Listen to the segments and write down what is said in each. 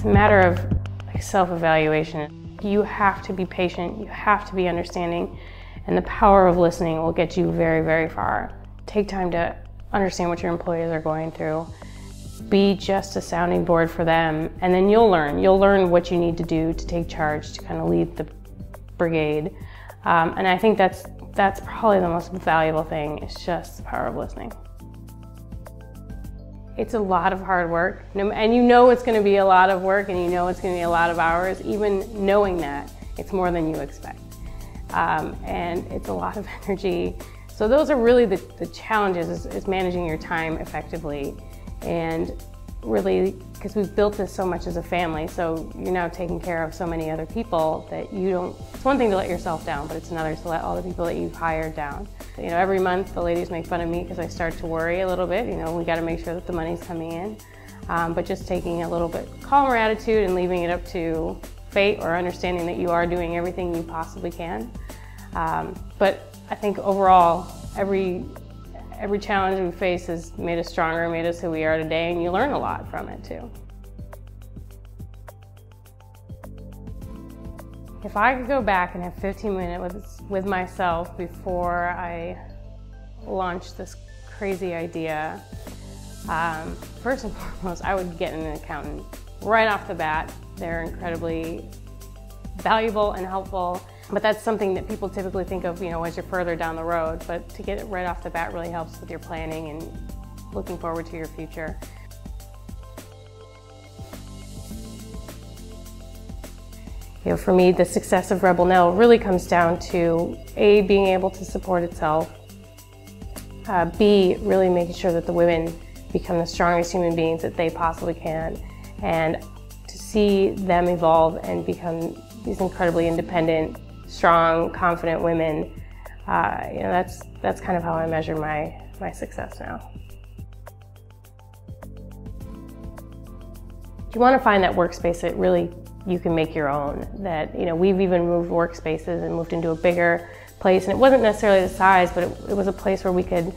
a matter of self-evaluation. You have to be patient, you have to be understanding, and the power of listening will get you very, very far. Take time to understand what your employees are going through. Be just a sounding board for them, and then you'll learn. You'll learn what you need to do to take charge, to kind of lead the brigade. And I think that's probably the most valuable thing, is just the power of listening. It's a lot of hard work, and you know it's going to be a lot of work, and you know it's going to be a lot of hours. Even knowing that, it's more than you expect. And it's a lot of energy. So those are really the challenges, is managing your time effectively. And really, because we've built this so much as a family, so you're now taking care of so many other people that you don't, it's one thing to let yourself down, but it's another to let all the people that you've hired down. You know, every month the ladies make fun of me because I start to worry a little bit. You know, we got to make sure that the money's coming in. But just taking a little bit calmer attitude and leaving it up to fate, or understanding that you are doing everything you possibly can. But I think overall, every challenge we face has made us stronger, made us who we are today, and you learn a lot from it too. If I could go back and have 15 minutes with myself before I launched this crazy idea, first and foremost, I would get an accountant right off the bat. They're incredibly valuable and helpful, but that's something that people typically think of, you know, as you're further down the road. But to get it right off the bat really helps with your planning and looking forward to your future. You know, for me, the success of Rebel Nell really comes down to A, being able to support itself, B, really making sure that the women become the strongest human beings that they possibly can, and to see them evolve and become these incredibly independent, strong, confident women. You know, that's kind of how I measure my success now. You want to find that workspace that really you can make your own. That, you know, we've even moved workspaces and moved into a bigger place, and it wasn't necessarily the size, but it was a place where we could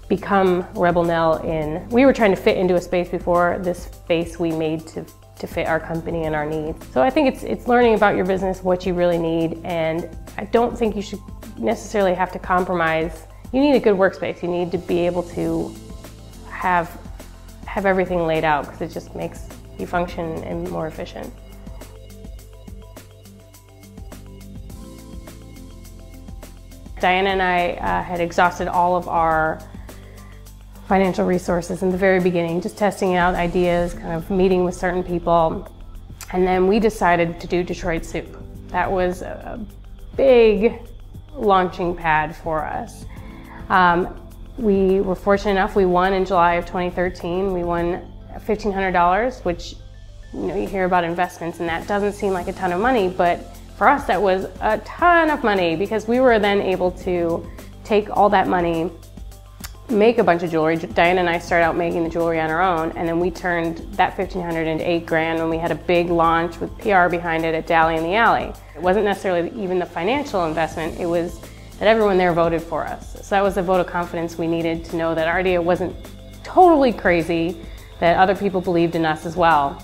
become Rebel Nell in. We were trying to fit into a space before this space we made to fit our company and our needs. So I think it's learning about your business, what you really need, and I don't think you should necessarily have to compromise. You need a good workspace. You need to be able to have everything laid out, because it just makes you function and more efficient. Diana and I had exhausted all of our financial resources in the very beginning, just testing out ideas, kind of meeting with certain people. And then we decided to do Detroit Soup. That was a big launching pad for us. We were fortunate enough, we won in July of 2013. We won $1,500, which, you know, you hear about investments and that doesn't seem like a ton of money, but for us that was a ton of money, because we were then able to take all that money, make a bunch of jewelry. Diana and I started out making the jewelry on our own, and then we turned that $1,500 into $8 grand when we had a big launch with PR behind it at Dally in the Alley. It wasn't necessarily even the financial investment, it was that everyone there voted for us. So that was the vote of confidence we needed to know that our idea wasn't totally crazy, that other people believed in us as well.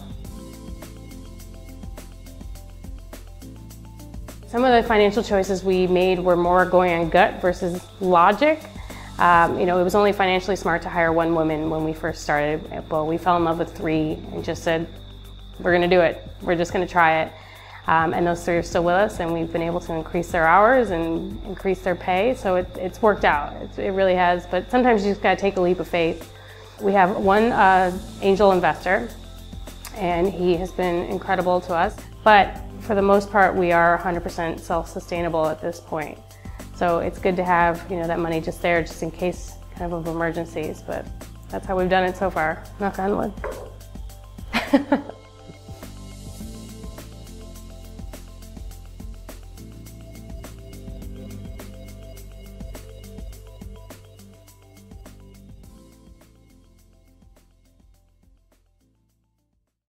Some of the financial choices we made were more going on gut versus logic. You know, it was only financially smart to hire one woman when we first started, but we fell in love with 3 and just said, we're going to do it. We're just going to try it. And those 3 are still with us, and we've been able to increase their hours and increase their pay, so it's worked out. It really has, but sometimes you just got to take a leap of faith. We have one angel investor, and he has been incredible to us, but for the most part, we are 100% self-sustainable at this point. So it's good to have, you know, that money just there, just in case kind of emergencies, but that's how we've done it so far. Knock on wood.